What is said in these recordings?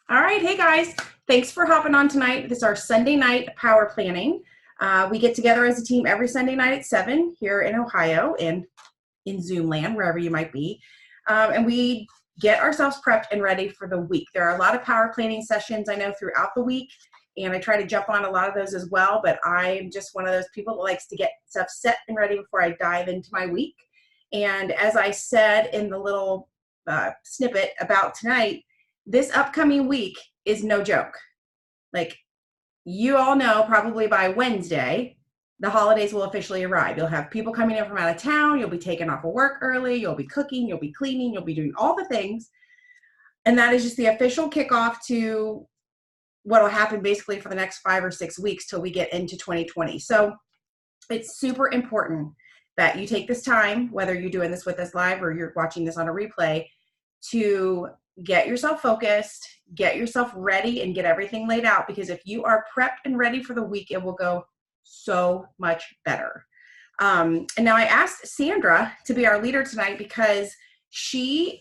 All right. Hey, guys. Thanks for hopping on tonight. This is our Sunday night power planning. We get together as a team every Sunday night at 7 here in Ohio and in Zoom land, wherever you might be. And we get ourselves prepped and ready for the week. There are a lot of power planning sessions I know throughout the week, and I try to jump on a lot of those as well. But I'm just one of those people that likes to get stuff set and ready before I dive into my week. And as I said in the little snippet about tonight, this upcoming week is no joke. Like, you all know, probably by Wednesday, the holidays will officially arrive. You'll have people coming in from out of town. You'll be taken off of work early. You'll be cooking. You'll be cleaning. You'll be doing all the things. And that is just the official kickoff to what will happen basically for the next 5 or 6 weeks till we get into 2020. So it's super important that you take this time, whether you're doing this with us live or you're watching this on a replay, to get yourself focused, get yourself ready, and get everything laid out. Because if you are prepped and ready for the week, it will go so much better. And now I asked Sandra to be our leader tonight because she's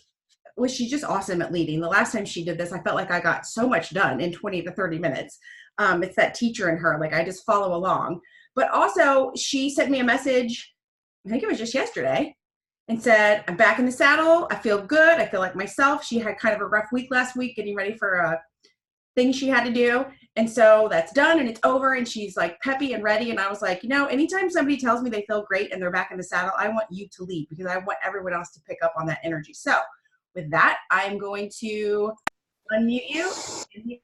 just awesome at leading. The last time she did this, I felt like I got so much done in 20 to 30 minutes. It's that teacher in her, like I just follow along. But also she sent me a message, I think it was just yesterday, and said, I'm back in the saddle. I feel good. I feel like myself. She had kind of a rough week last week getting ready for things she had to do. And so that's done and it's over. And she's like peppy and ready. And I was like, anytime somebody tells me they feel great and they're back in the saddle, I want you to lead because I want everyone else to pick up on that energy. So with that, I'm going to unmute you.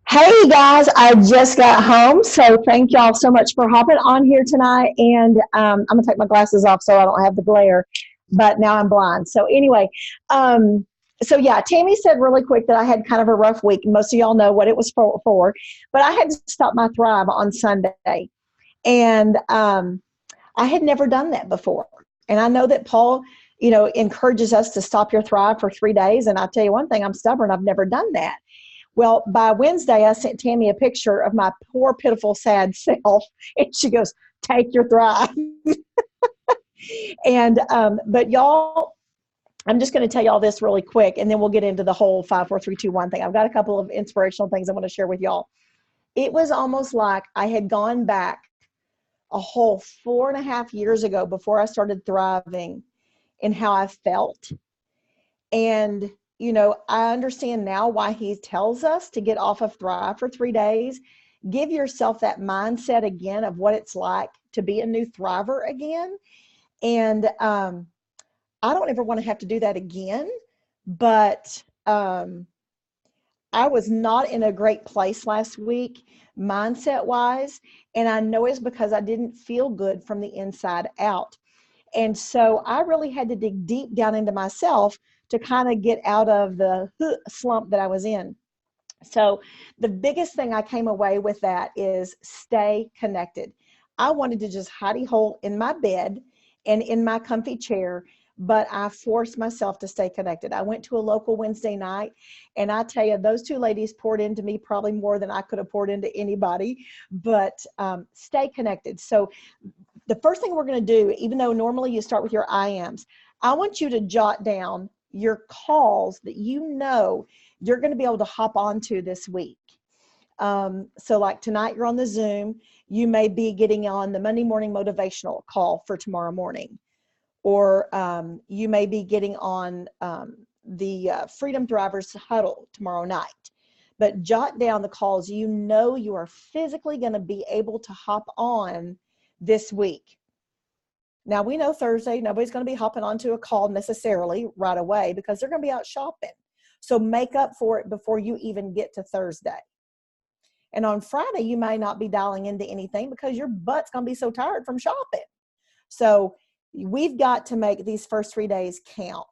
Hey guys, I just got home, so thank y'all so much for hopping on here tonight. And I'm gonna take my glasses off so I don't have the glare, but now I'm blind. So anyway, so yeah, Tammy said really quick that I had kind of a rough week. Most of y'all know what it was for, but I had to stop my Thrive on Sunday, and I had never done that before. And I know that Paul, encourages us to stop your Thrive for 3 days. And I'll tell you one thing, I'm stubborn. I've never done that. Well, by Wednesday, I sent Tammy a picture of my poor, pitiful, sad self, and she goes, "Take your Thrive." And but y'all, I'm just going to tell y'all this really quick, and then we'll get into the whole 5, 4, 3, 2, 1 thing. I've got a couple of inspirational things I want to share with y'all. It was almost like I had gone back a whole 4.5 years ago before I started thriving in how I felt. And I understand now why he tells us to get off of Thrive for 3 days. Give yourself that mindset again of what it's like to be a new thriver again. And I don't ever want to have to do that again, but I was not in a great place last week, mindset wise. And I know it's because I didn't feel good from the inside out. And so I really had to dig deep down into myself to kind of get out of the slump that I was in. So the biggest thing I came away with that is stay connected. I wanted to just hidey hole in my bed and in my comfy chair, but I forced myself to stay connected. I went to a local Wednesday night, and I tell you, those two ladies poured into me probably more than I could have poured into anybody, but stay connected. So the first thing we're going to do, even though normally you start with your I ams, I want you to jot down your calls that you're going to be able to hop onto this week. So like tonight you're on the Zoom, you may be getting on the Monday morning motivational call for tomorrow morning, or you may be getting on the Freedom Thrivers Huddle tomorrow night. But jot down the calls you are physically going to be able to hop on this week. Now, we know Thursday, nobody's going to be hopping onto a call necessarily right away because they're going to be out shopping. So make up for it before you even get to Thursday. And on Friday, you may not be dialing into anything because your butt's going to be so tired from shopping. So we've got to make these first 3 days count.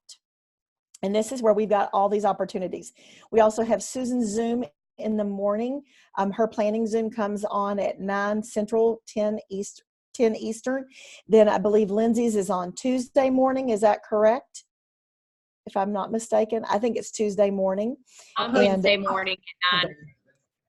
And this is where we've got all these opportunities. We also have Susan's Zoom in the morning. Her planning Zoom comes on at 9 Central, 10 Eastern. Then I believe Lindsay's is on Tuesday morning. Is that correct? If I'm not mistaken, I think it's Tuesday morning. On Wednesday morning at 9.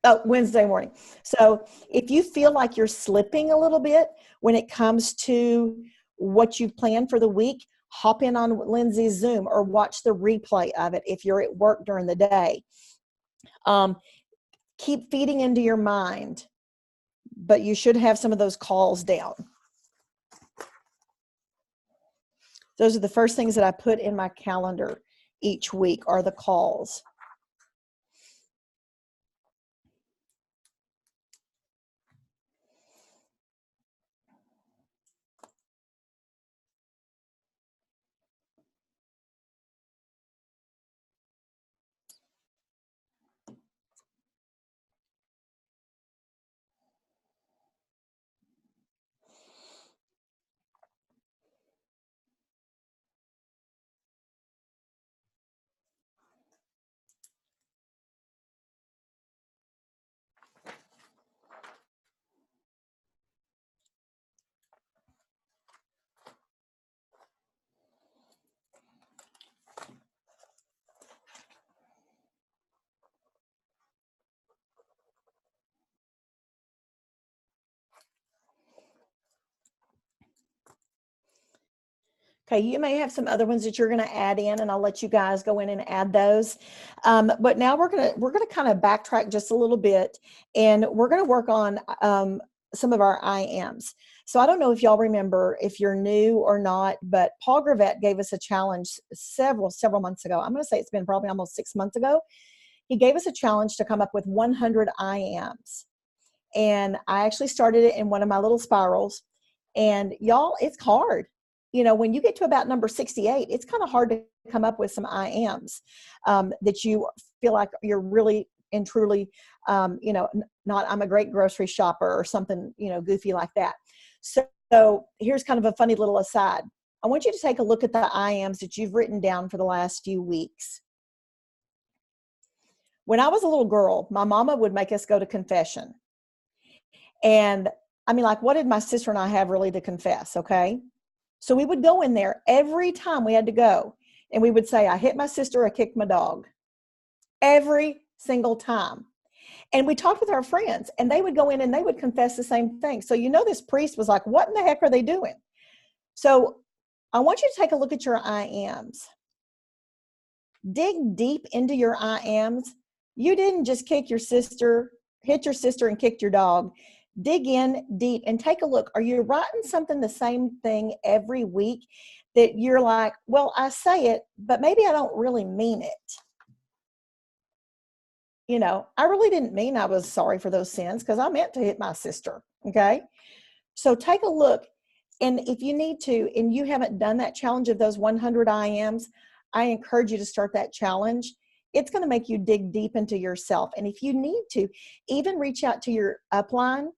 Oh, Wednesday morning. So if you feel like you're slipping a little bit when it comes to what you've planned for the week, hop in on Lindsay's Zoom or watch the replay of it if you're at work during the day. Keep feeding into your mind, but you should have some of those calls down. Those are the first things that I put in my calendar each week are the calls. Okay, you may have some other ones that you're going to add in, and I'll let you guys go in and add those. But now we're gonna kind of backtrack just a little bit, and we're going to work on some of our I ams. So I don't know if y'all remember, if you're new or not, but Paul Gravett gave us a challenge several months ago. I'm going to say it's been probably almost 6 months ago. He gave us a challenge to come up with 100 I ams, and I actually started it in one of my little spirals. And y'all, it's hard. You know, when you get to about number 68, it's kind of hard to come up with some I ams that you feel like you're really and truly, not I'm a great grocery shopper or something, goofy like that. So here's kind of a funny little aside. I want you to take a look at the I ams that you've written down for the last few weeks. When I was a little girl, my mama would make us go to confession. And I mean, like, what did my sister and I have really to confess? Okay. So we would go in there every time we had to go, and we would say, I hit my sister, I kicked my dog. Every single time. And we talked with our friends, and they would go in and they would confess the same thing. So, this priest was like, what in the heck are they doing? So I want you to take a look at your I ams. Dig deep into your I ams. You didn't just hit your sister and kicked your dog. Dig in deep and take a look. Are you writing something the same thing every week that you're like, well, I say it, but maybe I don't really mean it? I really didn't mean I was sorry for those sins, because I meant to hit my sister. Okay. So take a look. And if you need to, and you haven't done that challenge of those 100 I ams, I encourage you to start that challenge. It's going to make you dig deep into yourself. And if you need to, even reach out to your upline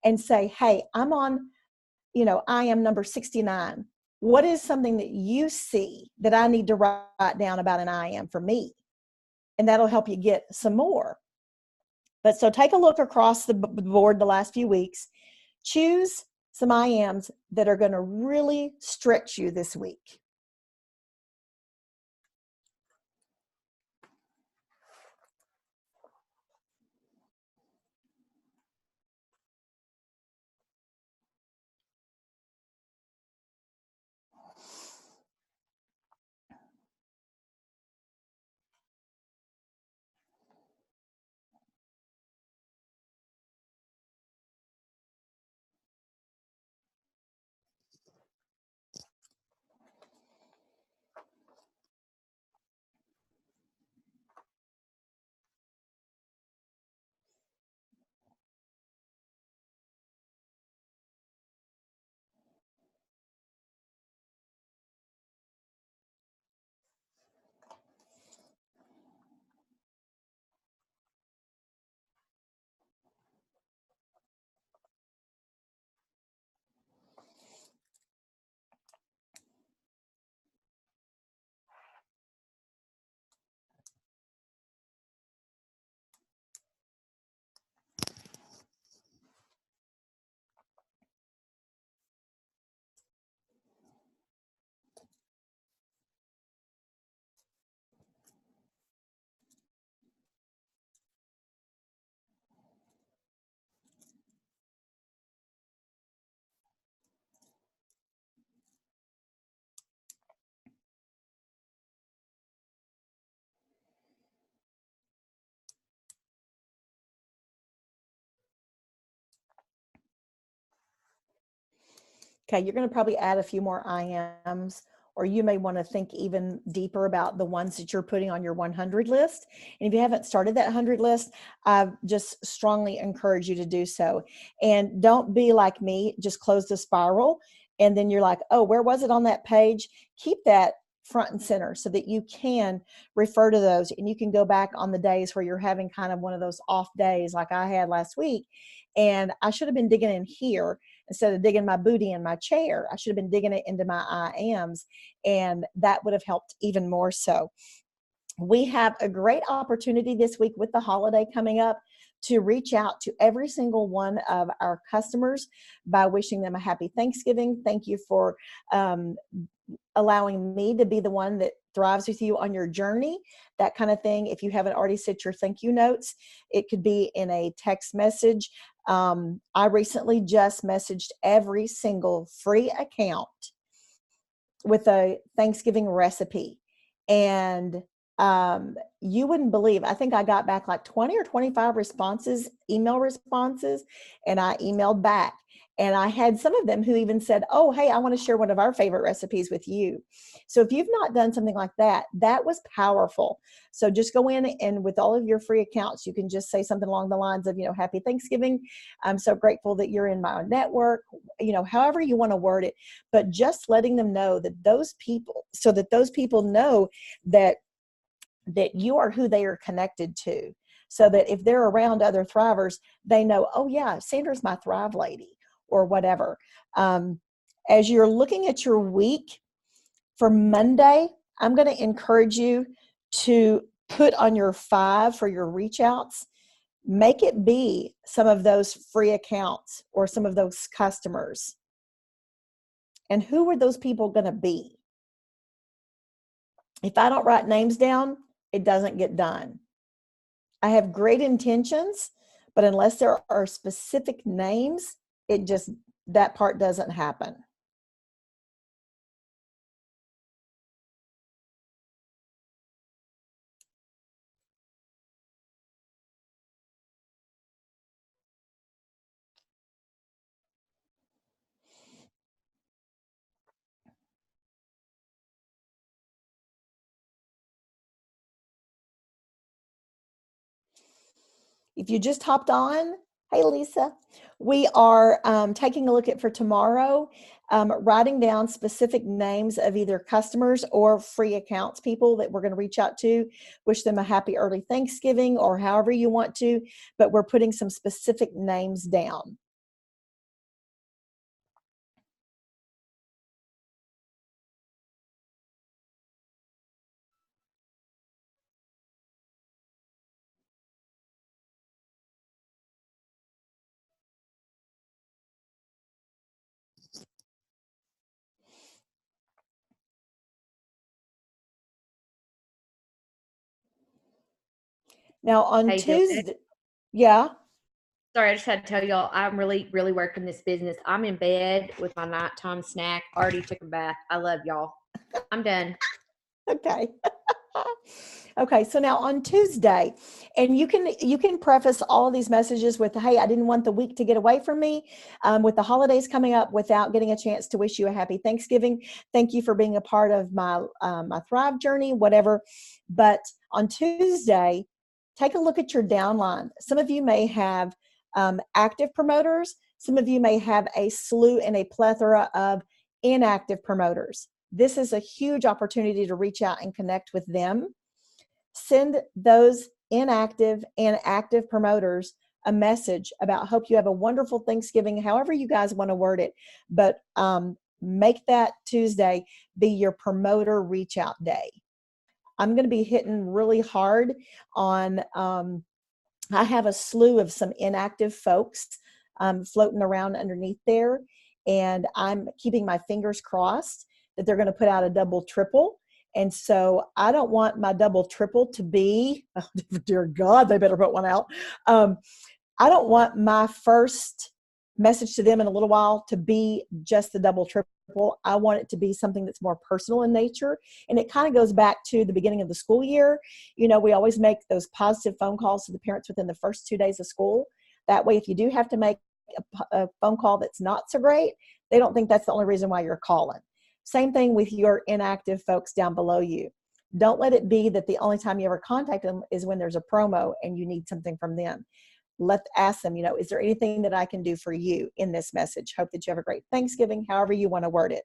and say, hey, I'm on, I am number 69. What is something that you see that I need to write down about an I am for me? And that'll help you get some more. But so take a look across the board the last few weeks. Choose some I ams that are going to really stretch you this week. Okay, you're going to probably add a few more IMs, or you may want to think even deeper about the ones that you're putting on your 100 list. And if you haven't started that 100 list, I just strongly encourage you to do so. And don't be like me, just close the spiral. And then you're like, oh, where was it on that page? Keep that front and center so that you can refer to those, and you can go back on the days where you're having kind of one of those off days like I had last week. And I should have been digging in here instead of digging my booty in my chair. I should have been digging it into my I ams, and that would have helped even more so. We have a great opportunity this week with the holiday coming up to reach out to every single one of our customers by wishing them a happy Thanksgiving. Thank you for allowing me to be the one that thrives with you on your journey, that kind of thing. If you haven't already sent your thank you notes, it could be in a text message. I recently just messaged every single free account with a Thanksgiving recipe. And you wouldn't believe, I think I got back like 20 or 25 responses, email responses, and I emailed back. And I had some of them who even said, oh, hey, I want to share one of our favorite recipes with you. So if you've not done something like that, that was powerful. So just go in, and with all of your free accounts, you can just say something along the lines of, happy Thanksgiving. I'm so grateful that you're in my network, however you want to word it, but just letting them know that those people, so that those people know that you are who they are connected to. So that if they're around other thrivers, they know, oh yeah, Sandra's my Thrive lady, or whatever. As you're looking at your week for Monday, I'm going to encourage you to put on your 5 for your reach outs. Make it be some of those free accounts or some of those customers. And who are those people going to be? If I don't write names down, it doesn't get done. I have great intentions, but unless there are specific names, that part doesn't happen. If you just hopped on, hey, Lisa, we are taking a look at for tomorrow, writing down specific names of either customers or free accounts, people that we're going to reach out to, wish them a happy early Thanksgiving or however you want to, but we're putting some specific names down. Now on Tuesday, yeah. Sorry, I just had to tell y'all, I'm really, really working this business. I'm in bed with my nighttime snack. Already took a bath. I love y'all. I'm done. Okay. Okay, so now on Tuesday, and you can preface all of these messages with, hey, I didn't want the week to get away from me with the holidays coming up without getting a chance to wish you a happy Thanksgiving. Thank you for being a part of my my Thrive journey, whatever. But on Tuesday, take a look at your downline. Some of you may have active promoters. Some of you may have a slew and a plethora of inactive promoters. This is a huge opportunity to reach out and connect with them. Send those inactive and active promoters a message about hope you have a wonderful Thanksgiving, however you guys want to word it. But make that Tuesday be your promoter reach out day. I'm going to be hitting really hard on, I have a slew of some inactive folks floating around underneath there. And I'm keeping my fingers crossed that they're going to put out a double triple. And so I don't want my double triple to be, oh, dear God, they better put one out. I don't want my first message to them in a little while to be just the double triple. I want it to be something that's more personal in nature. And it kind of goes back to the beginning of the school year. We always make those positive phone calls to the parents within the first 2 days of school. That way, if you do have to make a phone call that's not so great, they don't think that's the only reason why you're calling. Same thing with your inactive folks down below you. Don't let it be that the only time you ever contact them is when there's a promo and you need something from them. Ask them, is there anything that I can do for you in this message? Hope that you have a great Thanksgiving, however you want to word it.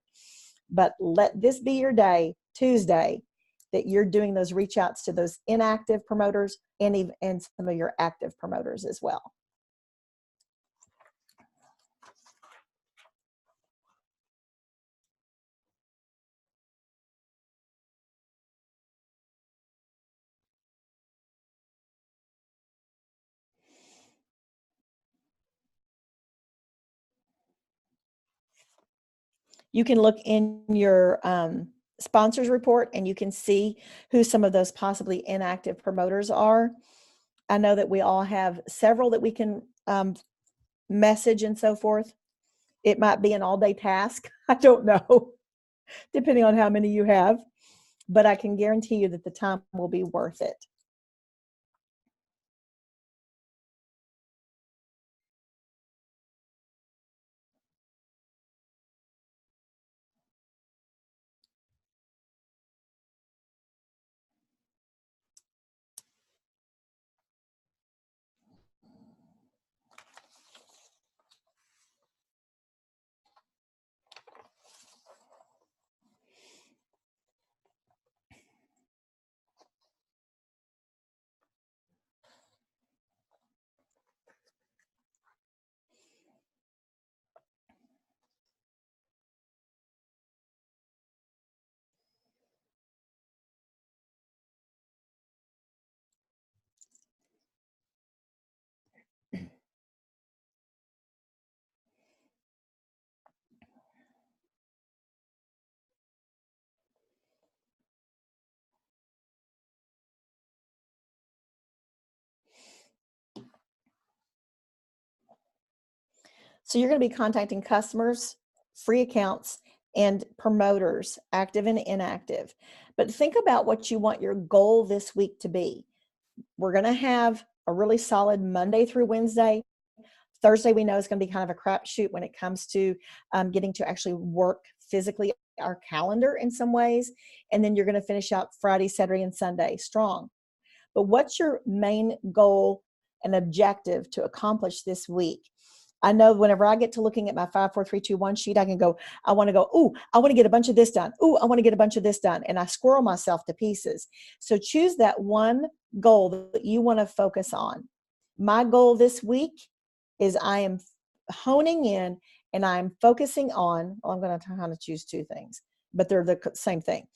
But let this be your day, Tuesday, that you're doing those reach outs to those inactive promoters and some of your active promoters as well. You can look in your sponsors report and you can see who some of those possibly inactive promoters are. I know that we all have several that we can message and so forth. It might be an all-day task. I don't know, depending on how many you have, but I can guarantee you that the time will be worth it. So you're going to be contacting customers, free accounts, and promoters, active and inactive. But think about what you want your goal this week to be. We're going to have a really solid Monday through Wednesday. Thursday, we know is going to be kind of a crapshoot when it comes to getting to actually work physically our calendar in some ways. And then you're going to finish out Friday, Saturday, and Sunday strong. But what's your main goal and objective to accomplish this week? I know whenever I get to looking at my 5, 4, 3, 2, 1 sheet, I can go, I want to go, ooh, I want to get a bunch of this done. Ooh, I want to get a bunch of this done. And I squirrel myself to pieces. So choose that one goal that you want to focus on. My goal this week is I am honing in and I'm focusing on, well, I'm going to kind of choose two things, but they're the same thing.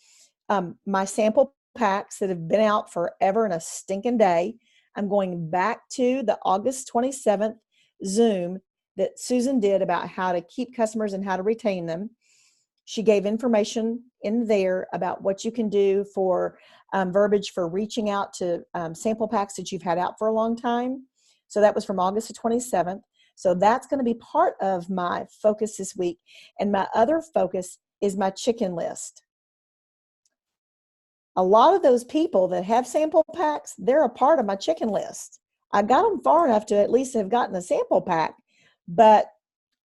My sample packs that have been out forever and a stinking day. I'm going back to the August 27th Zoom that Susan did about how to keep customers and how to retain them. She gave information in there about what you can do for verbiage for reaching out to sample packs that you've had out for a long time. So that was from August the 27th. So that's going to be part of my focus this week. And my other focus is my chicken list. A lot of those people that have sample packs, they're a part of my chicken list. I got them far enough to at least have gotten a sample pack, but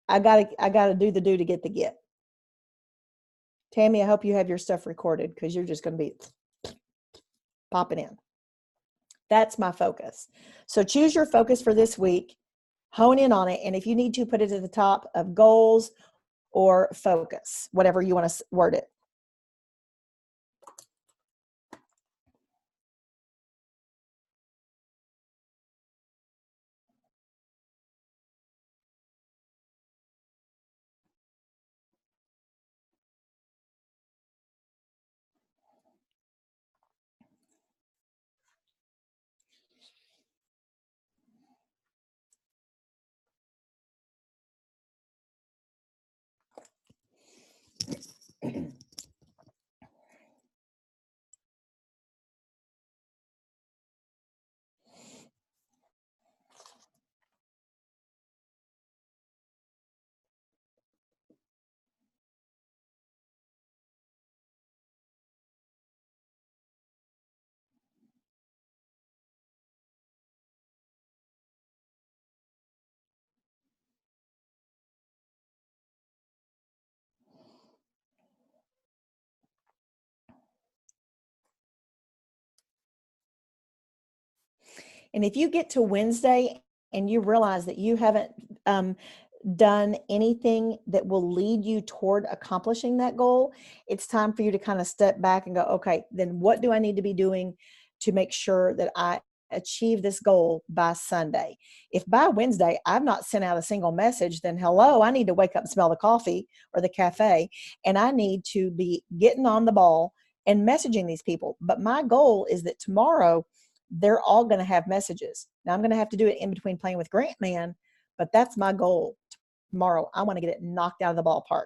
I gotta do the do to get the get. Tammy, I hope you have your stuff recorded because you're just going to be popping in. That's my focus. So choose your focus for this week, hone in on it, and if you need to, put it at the top of goals or focus, whatever you want to word it. And if you get to Wednesday and you realize that you haven't done anything that will lead you toward accomplishing that goal, it's time for you to kind of step back and go, okay, then what do I need to be doing to make sure that I achieve this goal by Sunday? If by Wednesday I've not sent out a single message, then hello, I need to wake up and smell the coffee or the cafe, and I need to be getting on the ball and messaging these people. But my goal is that tomorrow they're all going to have messages. Now I'm going to have to do it in between playing with Grant Man, but that's my goal. Tomorrow I want to get it knocked out of the ballpark.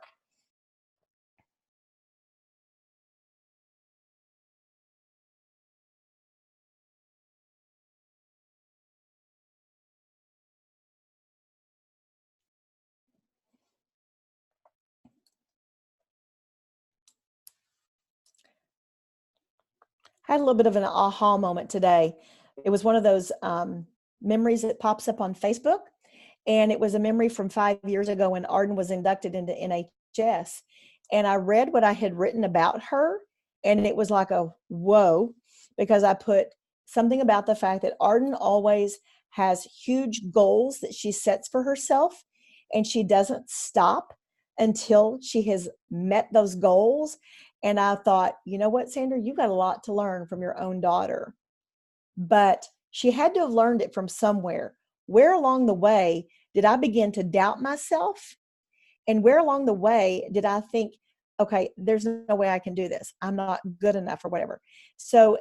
I had a little bit of an aha moment today. It was one of those memories that pops up on Facebook. And it was a memory from 5 years ago when Arden was inducted into NHS. And I read what I had written about her. And it was like a whoa, because I put something about the fact that Arden always has huge goals that she sets for herself. And she doesn't stop until she has met those goals. And I thought, you know what, Sandra, you got a lot to learn from your own daughter. But she had to have learned it from somewhere. Where along the way did I begin to doubt myself? And where along the way did I think, okay, there's no way I can do this. I'm not good enough or whatever. So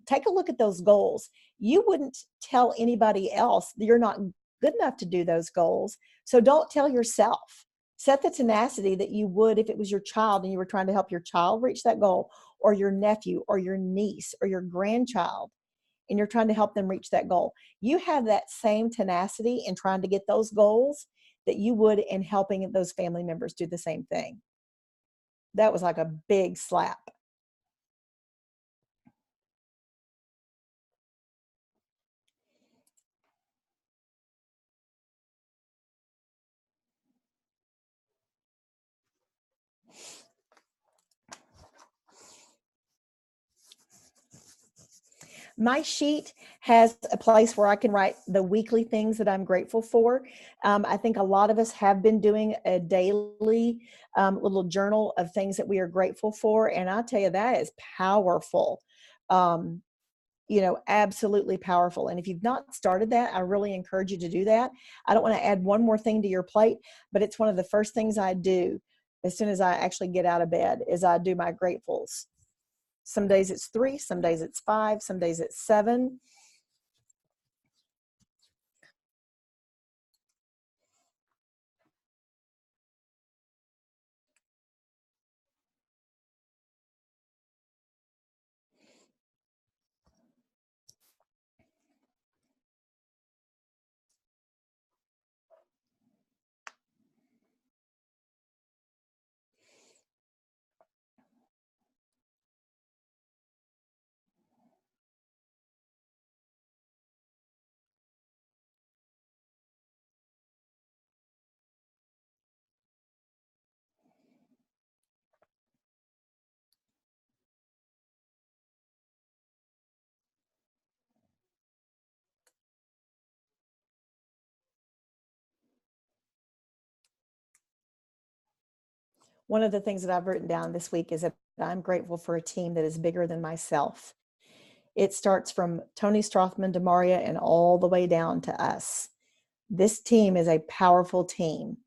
take a look at those goals. You wouldn't tell anybody else that you're not good enough to do those goals. So don't tell yourself. Set the tenacity that you would if it was your child and you were trying to help your child reach that goal, or your nephew or your niece or your grandchild, and you're trying to help them reach that goal. You have that same tenacity in trying to get those goals that you would in helping those family members do the same thing. That was like a big slap. My sheet has a place where I can write the weekly things that I'm grateful for. I think a lot of us have been doing a daily little journal of things that we are grateful for. And I'll tell you, that is powerful. Um, absolutely powerful. And if you've not started that, I really encourage you to do that. I don't want to add one more thing to your plate, but it's one of the first things I do as soon as I actually get out of bed is I do my gratefuls. Some days it's 3, some days it's 5, some days it's 7. One of the things that I've written down this week is that I'm grateful for a team that is bigger than myself. It starts from Tony Strothman to Maria and all the way down to us. This team is a powerful team.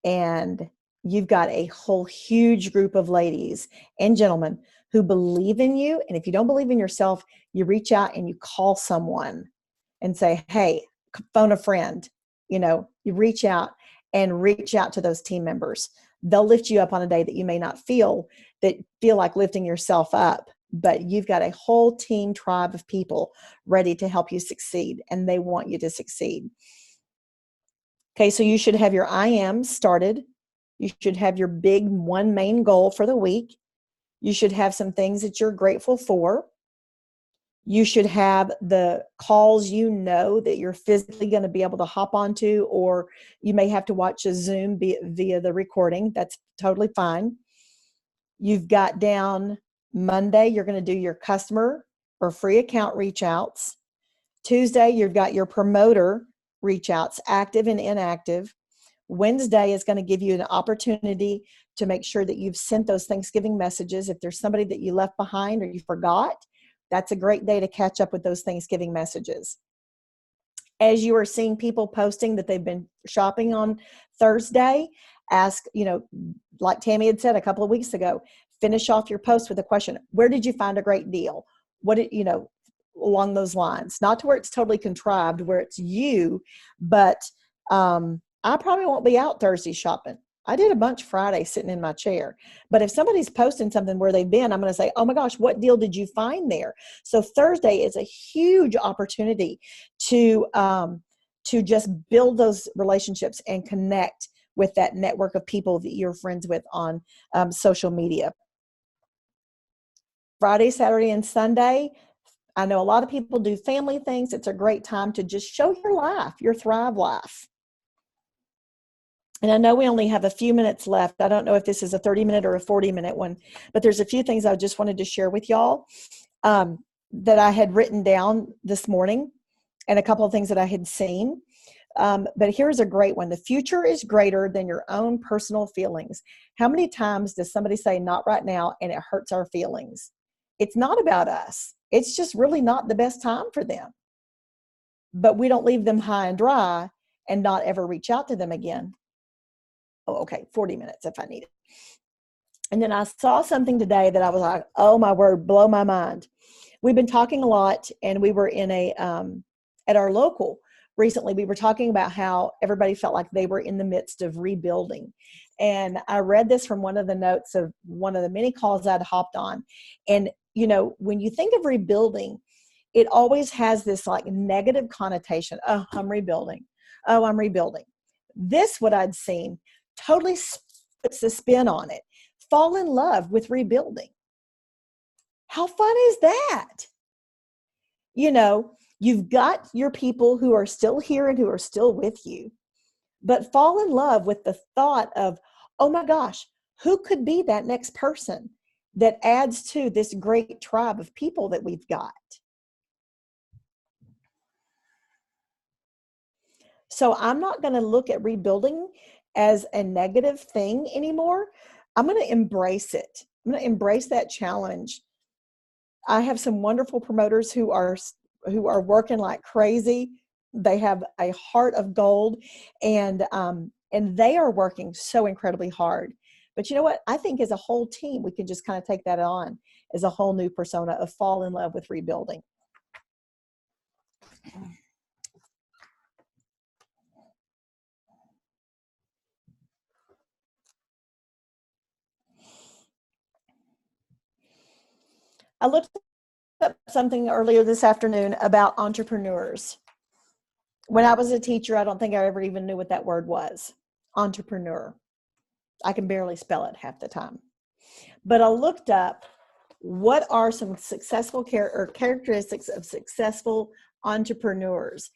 And you've got a whole huge group of ladies and gentlemen who believe in you. And if you don't believe in yourself, you reach out and you call someone and say, hey, phone a friend. You reach out to those team members. They'll lift you up on a day that you may not feel like lifting yourself up, but you've got a whole team tribe of people ready to help you succeed, and they want you to succeed. Okay, so you should have your I am started. You should have your big one main goal for the week. You should have some things that you're grateful for. You should have the calls that you're physically going to be able to hop onto, or you may have to watch a Zoom via the recording. That's totally fine. You've got down Monday, you're going to do your customer or free account reach outs. Tuesday, you've got your promoter reach outs, active and inactive. Wednesday is going to give you an opportunity to make sure that you've sent those Thanksgiving messages. If there's somebody that you left behind or you forgot, that's a great day to catch up with those Thanksgiving messages. As you are seeing people posting that they've been shopping on Thursday, ask, like Tammy had said a couple of weeks ago, finish off your post with a question. Where did you find a great deal? What did, along those lines, not to where it's totally contrived, where it's you, but I probably won't be out Thursday shopping. I did a bunch Friday sitting in my chair. But if somebody's posting something where they've been, I'm going to say, oh my gosh, what deal did you find there? So Thursday is a huge opportunity to just build those relationships and connect with that network of people that you're friends with on social media. Friday, Saturday, and Sunday, I know a lot of people do family things. It's a great time to just show your life, your Thrive life. And I know we only have a few minutes left. I don't know if this is a 30-minute or a 40-minute one, but there's a few things I just wanted to share with y'all that I had written down this morning, and a couple of things that I had seen. But here's a great one. The future is greater than your own personal feelings. How many times does somebody say, not right now, and it hurts our feelings? It's not about us. It's just really not the best time for them. But we don't leave them high and dry and not ever reach out to them again. Oh, okay, 40 minutes if I need it. And then I saw something today that I was like, oh my word, blow my mind. We've been talking a lot, and we were in at our local recently, we were talking about how everybody felt like they were in the midst of rebuilding. And I read this from one of the notes of one of the many calls I'd hopped on. And, when you think of rebuilding, it always has this like negative connotation. Oh, I'm rebuilding. Oh, I'm rebuilding. This, what I'd seen, totally puts a spin on it. Fall in love with rebuilding. How fun is that? You've got your people who are still here and who are still with you, but fall in love with the thought of, oh my gosh, who could be that next person that adds to this great tribe of people that we've got? So I'm not going to look at rebuilding as a negative thing anymore. I'm going to embrace it. I'm going to embrace that challenge. I have some wonderful promoters who are working like crazy. They have a heart of gold, and they are working so incredibly hard. But you know what? I think as a whole team, we can just kind of take that on as a whole new persona of fall in love with rebuilding. I looked up something earlier this afternoon about entrepreneurs. When I was a teacher, I don't think I ever even knew what that word was. Entrepreneur. I can barely spell it half the time. But I looked up what are some successful characteristics of successful entrepreneurs.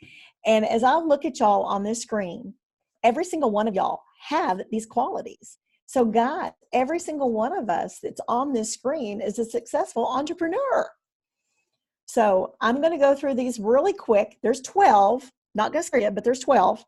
And as I look at y'all on this screen, every single one of y'all have these qualities. So guys, every single one of us that's on this screen is a successful entrepreneur. So I'm going to go through these really quick. There's 12, not going to scare you, but there's 12.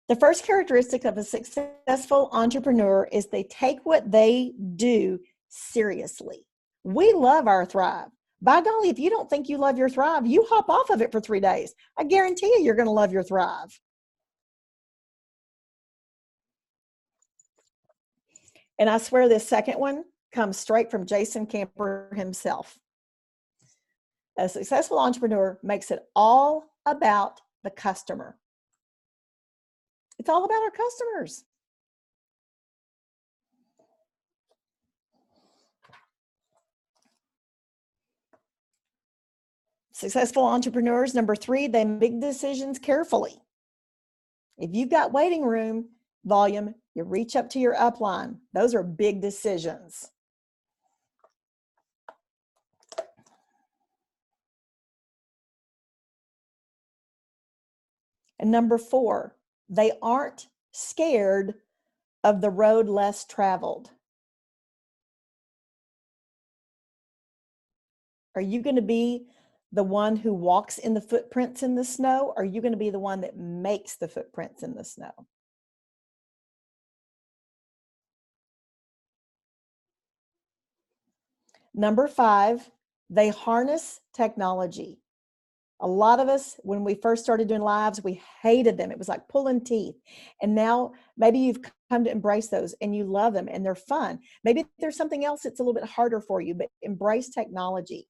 The first characteristic of a successful entrepreneur is they take what they do seriously. We love our Thrive. By golly, if you don't think you love your Thrive, you hop off of it for 3 days. I guarantee you're going to love your Thrive. And I swear this second one comes straight from Jason Camper himself. A successful entrepreneur makes it all about the customer. It's all about our customers. Successful entrepreneurs, number 3, they make decisions carefully. If you've got waiting room volume, you reach up to your upline. Those are big decisions. And number 4, they aren't scared of the road less traveled. Are you going to be the one who walks in the footprints in the snow? Or are you going to be the one that makes the footprints in the snow? Number 5, they harness technology. A lot of us, when we first started doing lives, we hated them. It was like pulling teeth. And now maybe you've come to embrace those and you love them and they're fun. Maybe there's something else that's a little bit harder for you, but embrace technology.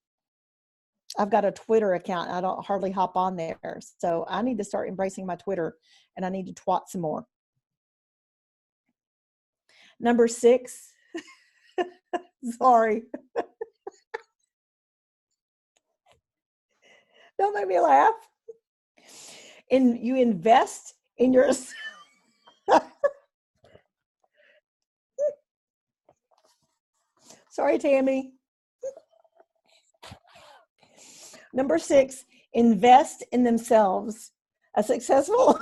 I've got a Twitter account. I don't hardly hop on there. So I need to start embracing my Twitter, and I need to twat some more. Number 6, sorry. Don't make me laugh. And you invest in your sorry, Tammy. Number 6, invest in themselves. A successful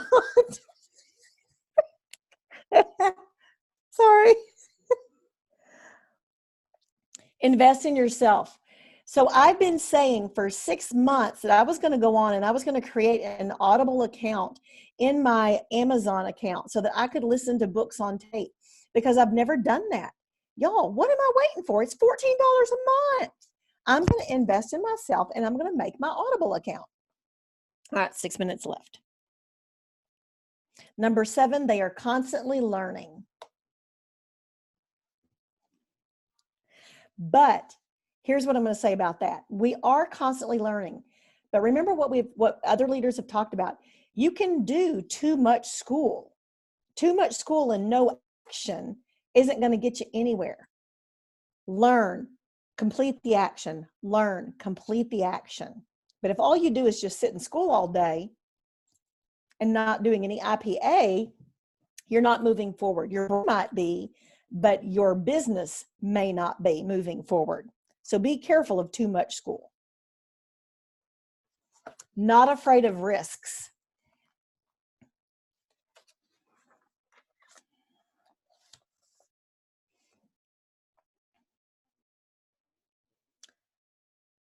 sorry. Invest in yourself. So I've been saying for 6 months that I was going to go on and I was going to create an Audible account in my Amazon account so that I could listen to books on tape, because I've never done that. Y'all, what am I waiting for? It's $14 a month. I'm going to invest in myself and I'm going to make my Audible account. All right, 6 minutes left. Number 7, they are constantly learning. But here's what I'm going to say about that. We are constantly learning. But remember what other leaders have talked about. You can do too much school. Too much school and no action isn't going to get you anywhere. Learn, complete the action. Learn, complete the action. But if all you do is just sit in school all day and not doing any IPA, you're not moving forward. You might be, but your business may not be moving forward. So be careful of too much school. Not afraid of risks.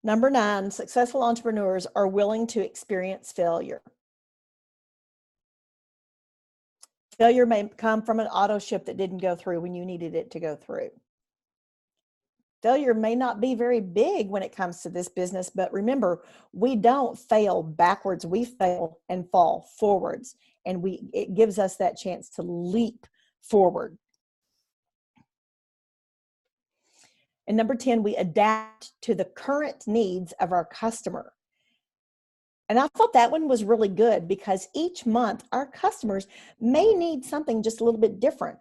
Number 9, successful entrepreneurs are willing to experience failure. Failure may come from an auto ship that didn't go through when you needed it to go through. Failure may not be very big when it comes to this business, but remember, we don't fail backwards. We fail and fall forwards, and it gives us that chance to leap forward. And number 10, we adapt to the current needs of our customer. And I thought that one was really good, because each month our customers may need something just a little bit different.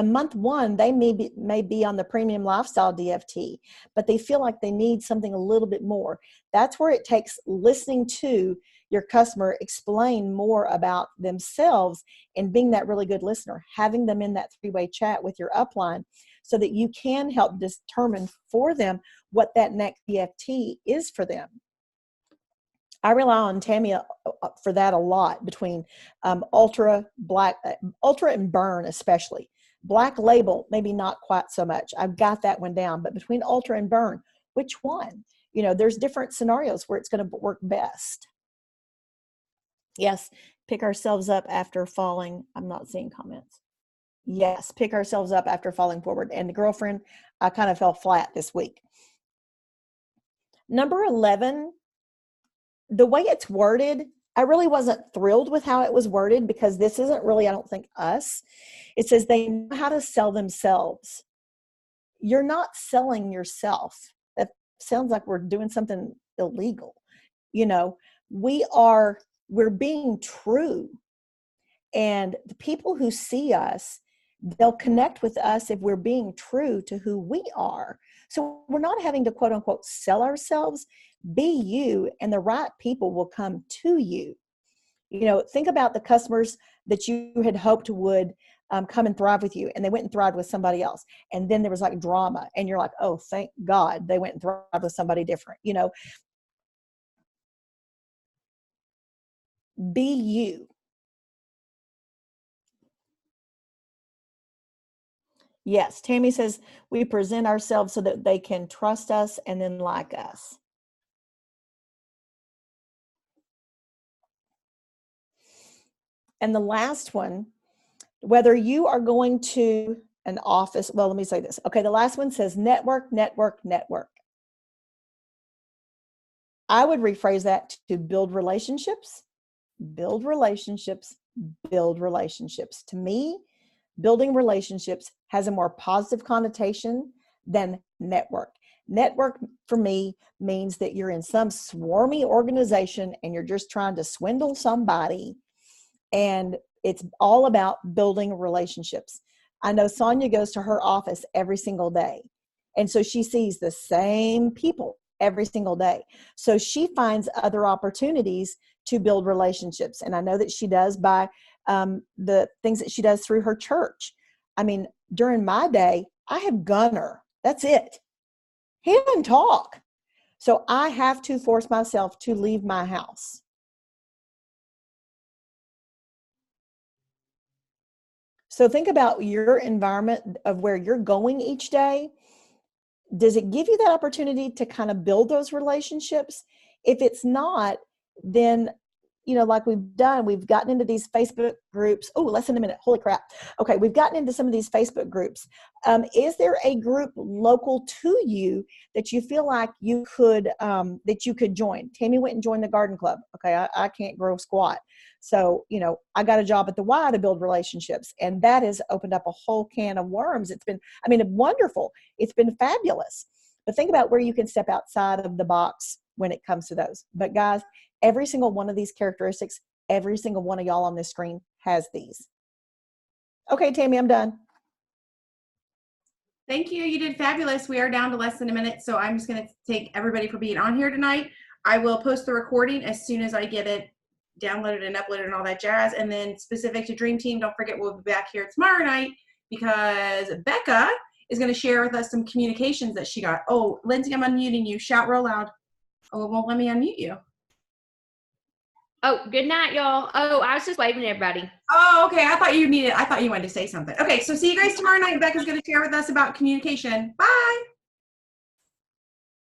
Month 1, they may be on the premium lifestyle DFT, but they feel like they need something a little bit more. That's where it takes listening to your customer explain more about themselves and being that really good listener, having them in that 3-way chat with your upline so that you can help determine for them what that next DFT is for them. I rely on Tammy for that a lot, between ultra and burn, especially. Black label, maybe not quite so much. I've got that one down, but between ultra and burn, which one? There's different scenarios where it's going to work best. Yes, pick ourselves up after falling. I'm not seeing comments. Yes, pick ourselves up after falling forward. And the girlfriend, I kind of fell flat this week. Number 11, the way it's worded, I really wasn't thrilled with how it was worded, because this isn't really, I don't think, us. It says they know how to sell themselves. You're not selling yourself. That sounds like we're doing something illegal. We're being true. And the people who see us, they'll connect with us if we're being true to who we are. So we're not having to, quote unquote, sell ourselves. Be you, and the right people will come to you. Think about the customers that you had hoped would come and thrive with you, and they went and thrived with somebody else. And then there was like drama, and you're like, oh, thank God they went and thrived with somebody different. Be you. Yes, Tammy says we present ourselves so that they can trust us and then like us. And the last one, whether you are going to an office, well, let me say this. Okay, the last one says network, network, network. I would rephrase that to build relationships, build relationships, build relationships. To me, building relationships has a more positive connotation than network. Network for me means that you're in some swarmy organization and you're just trying to swindle somebody, and it's all about building relationships. I know Sonia goes to her office every single day, and so she sees the same people every single day. So she finds other opportunities to build relationships. And I know that she does by the things that she does through her church. I mean, during my day, I have Gunner. That's it. He doesn't talk. So I have to force myself to leave my house. So think about your environment of where you're going each day. Does it give you that opportunity to kind of build those relationships? If it's not, then, like we've gotten into these Facebook groups. Oh, less than a minute. Holy crap. Okay. We've gotten into some of these Facebook groups. Is there a group local to you that you feel like you could join? Tammy went and joined the garden club. Okay. I can't grow squat. So, I got a job at the Y to build relationships, and that has opened up a whole can of worms. It's been, wonderful. It's been fabulous. But think about where you can step outside of the box when it comes to those. But guys, every single one of these characteristics, every single one of y'all on this screen has these. Okay, Tammy, I'm done. Thank you. You did fabulous. We are down to less than a minute, so I'm just going to thank everybody for being on here tonight. I will post the recording as soon as I get it downloaded and uploaded and all that jazz. And then specific to Dream Team, don't forget we'll be back here tomorrow night because Becca is going to share with us some communications that she got. Oh, Lindsay, I'm unmuting you. Shout real loud. Oh, it won't let me unmute you. Oh, good night, y'all. Oh, I was just waving at everybody. Oh, okay. I thought you wanted to say something. Okay, so see you guys tomorrow night. Becca's going to share with us about communication. Bye.